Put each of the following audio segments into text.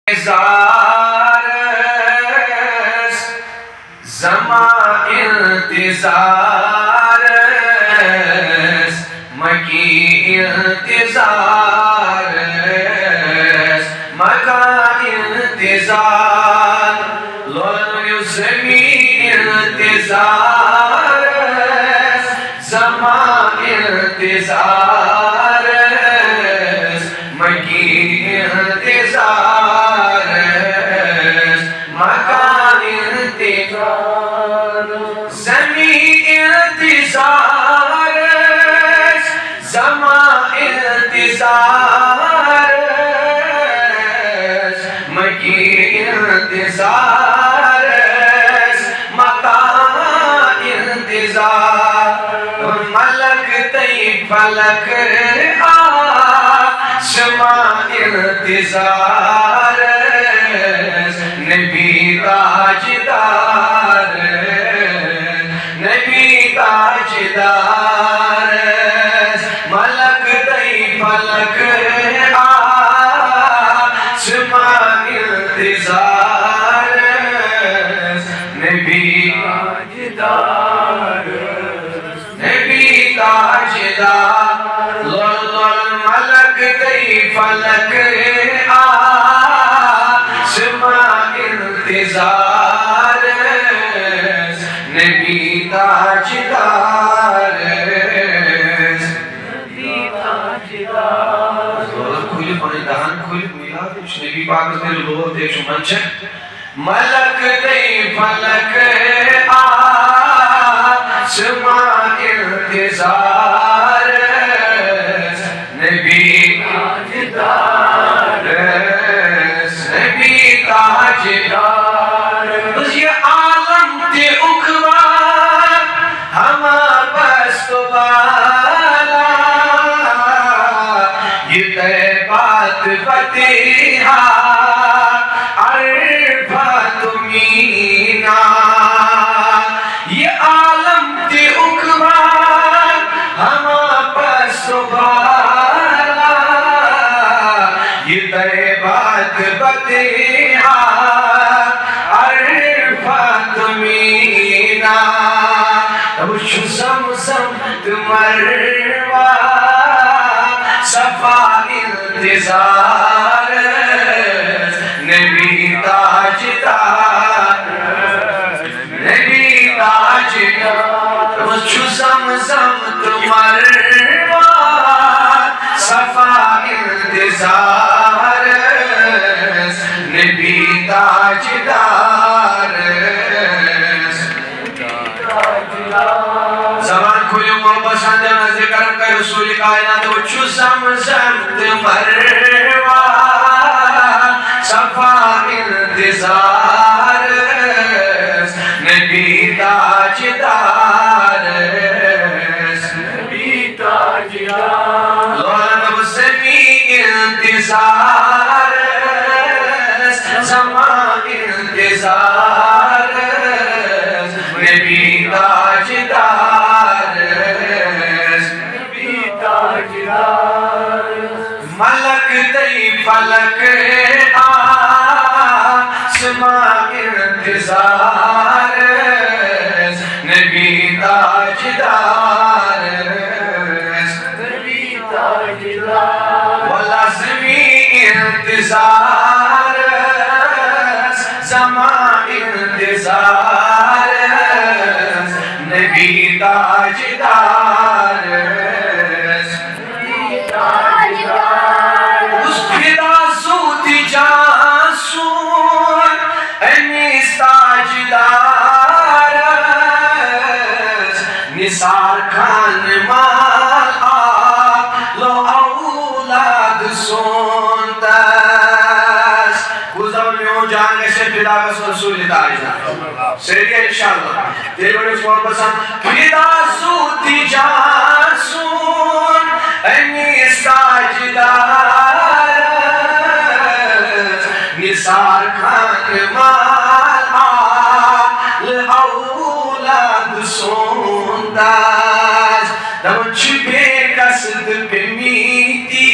انتظارس زمان انتظارس مکی انتظارس مکان انتظار لولو زمین انتظارس زمان انتظارس مکی انتظارس مکان انتظار زمین انتظارس زمان انتظارس مکی انتظارس مکان انتظار ملک تی فلک آسمان انتظارس نبی تاجدار نبی تاجدارس ملک تی فلک آسمان انتظارس نبی تاجدارس نبی تاجدار ملک تی فلک آسمان انتظارس نبی تاجدارس نبی تاجدار کھولی پانی دہان کھولی بویاد نبی پاکس میرے لوگ دیکھ شو منچن ملک تی فلک آسمان انتظارس نبی تاجدارس نبی تاجدارس بس یہ عالم تے اکوان ہما بست بالا یہ طیبات فتحہ عرفات مینا یہ عالم تے اکوان ہما بست بالا یہ طیبات فتحہ عرفات مینا وش زمزم مروہ صفا انتظارس نبی تاجدار نبی تاجدار وش زمزم مروہ صفا انتظارس نبی تاجدارس زبان کھولی محبت سندر نزد کرم کا رسول کائنات وچو زمزم مروہ صفا انتظارس نبی تاجدارس نبی تاجدار لولو زمین انتظارس زمان انتظارس نبی تاجدارس نبی تاجدارس ملک تی فلک آسمان انتظارس نبی تاجدارس نبی تاجدار واللازمی انتظارس زمان انتظارس نبی تاجدارس نبی تاجدار اس پھدا سوتی جاسون انیس تاجدارس نثار خان مال لو اولاد سونتس گزر میو جان سے پھدا بس رسول تاجدار سیدی انشاءاللہ دیر بڑے اس موت پسند پھدا سوتی جاسون انیس تاجدارس نثار خان مال اولاد سونتس دمن چھپے قصد پہ میتی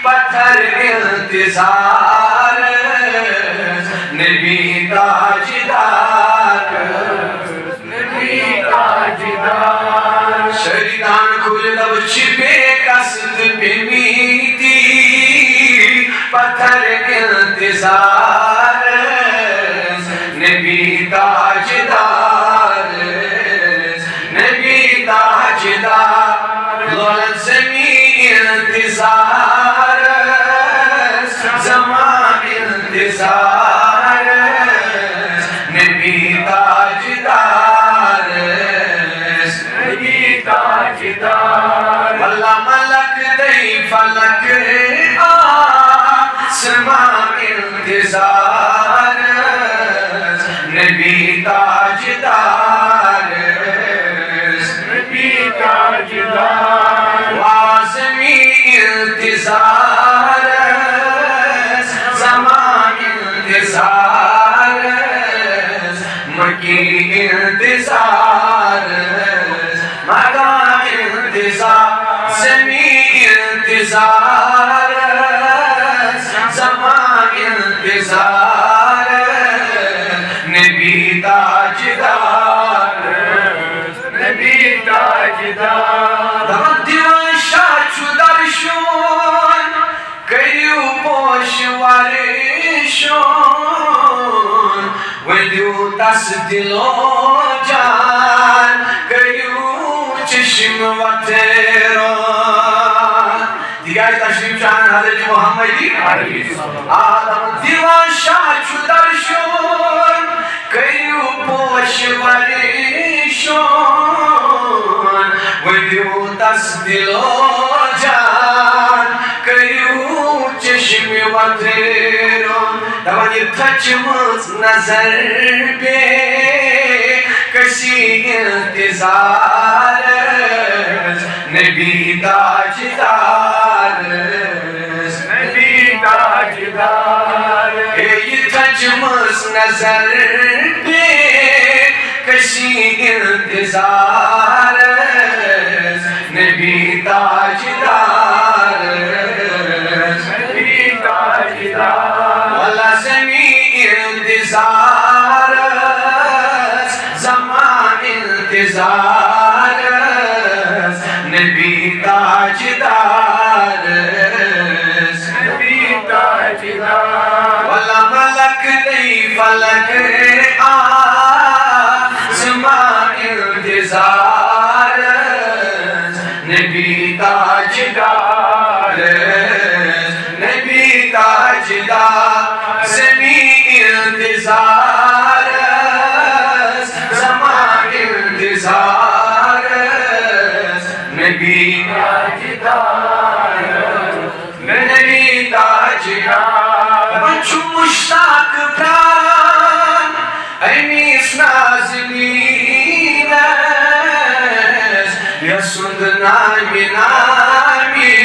پتھر انتظار نبی تاجدار نبی تاجدار شریدان کھل لب چھپے قصد پیمیتی پتھر انتظار نبی تاجدار نبی تاجدار لولد زمین انتظار زمان انتظار نبی تاجدار نبی تاجدار واللہ ملک دی فلک آسمان انتظار نبی تاجدار نبی تاجدار وازمی انتظار زمان انتظار مکی انتظار مقام انتظار زمین انتظار زمان انتظار نبی تاجدار نبی تاجدار دمت دیوان شاہ چو درشون کریو پوش وارشون ودیو تس دلو جان کریو چشم وطیرون دیگر تشریف جان حضرت محمدی آدم دیوان شاہ چو درشون کریو پوش وارشون ودیو تس دلو جان کریو چشم وطیرون دبان یہ تھچمت نظر پہ کسی انتظار نبی تاجدار نبی تاجدار یہ تھچمت نظر پہ کسی انتظار نبی تاجدار نبی تاجدار والا زمین انتظار زمان انتظار نبی تاجدار نبی تاجدار والا ملک دی فلک زمان انتظار نبی تاجدار نبی تاجدار زمین انتظار زمان انتظار نبی تاجدار نبی تاجدار بچو مشتاق پران ایمیس نازنین یسند نامی نامی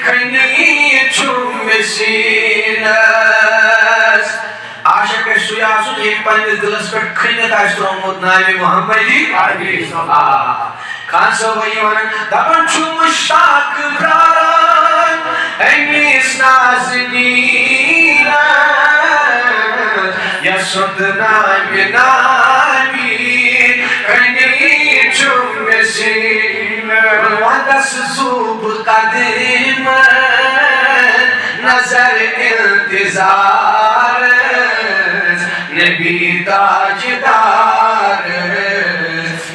کنی چوم سینس عاشق سیاسو ایک پنیز دلس پر کھنیت آئیس ترمود نامی محمدی کان سو بھائی ونن دبن چھو مشتاق پران ایمیس نازنین یسند نامی نامی کنی چوم سینس ودس زوب قدیم نظر انتظار نبی تاجدار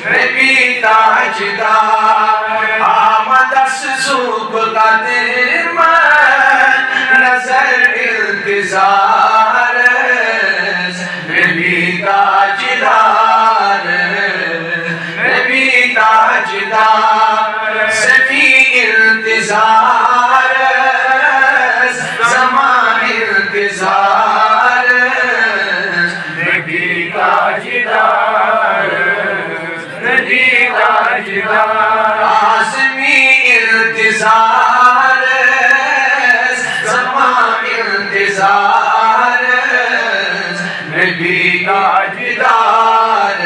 نبی تاجدار آمد زوب قدیم نظر انتظار نبی تاجدار نبی تاجدار سفی انتظار زمان انتظار نبی تاجدار نبی تاجدار آزمی انتظار زمان انتظار نبی تاجدار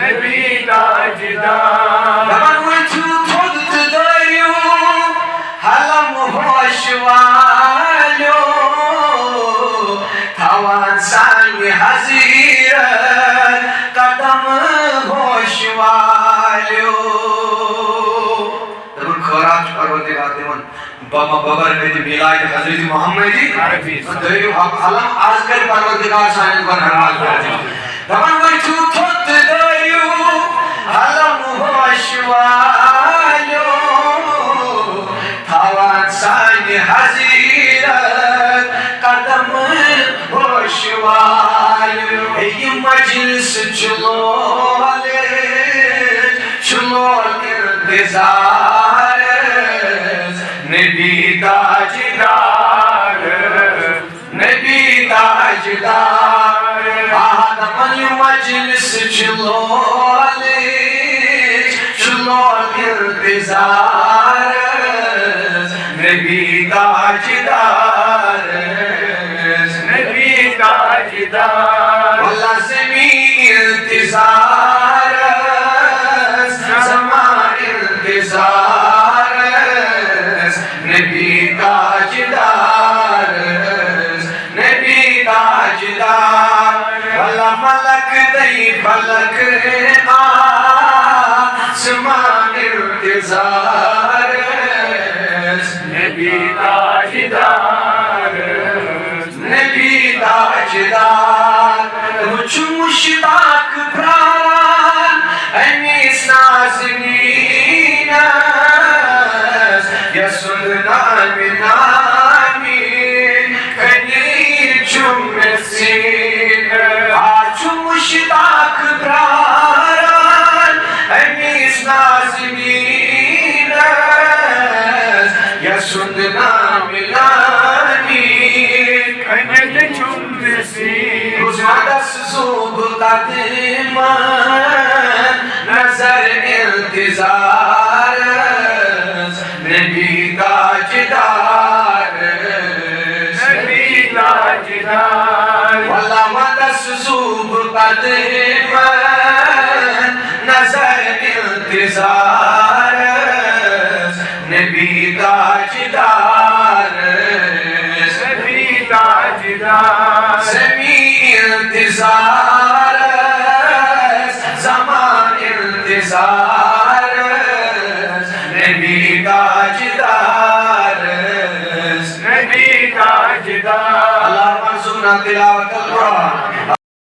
نبی تاجدار دبن وچو تھود تدائیو والو دبن خورات پروردگار دیون بابا ببرکت میلاد حضرت محمد دریو علم عرض کر پروردگار سانن کو نرمال کر دبن وی تو تھوت دریو علم ہوش والو تھاوان سانی حضیرت قدم ہوش والو ای مجلس چلو انتظار نبی تاجدار نبی تاجدار آدم مجلس چلو انتظار نبی تاجدار نبی تاجدار واللازمی انتظار نبی تاجدار نبی تاجدار والا ملک دی فلک آسمان انتظار نبی تاجدار نبی تاجدار مجھ مشتاق پران امیس نازنین یسن نامی نامی کنی چمسین آج مشتاق پران امیس نازنین یسن نامی نامی کنی چمسین روزمدس زوب قدیمان نظر انتظار نبی تاجدار نبی تاجدار واللہ مدس زوب قدیمان نظر انتظار نبی تاجدار نبی تاجدار سمی انتظار زمان انتظار نبی تاجدار نبی تاجدار اللہ منصورنا تلاوت القرآن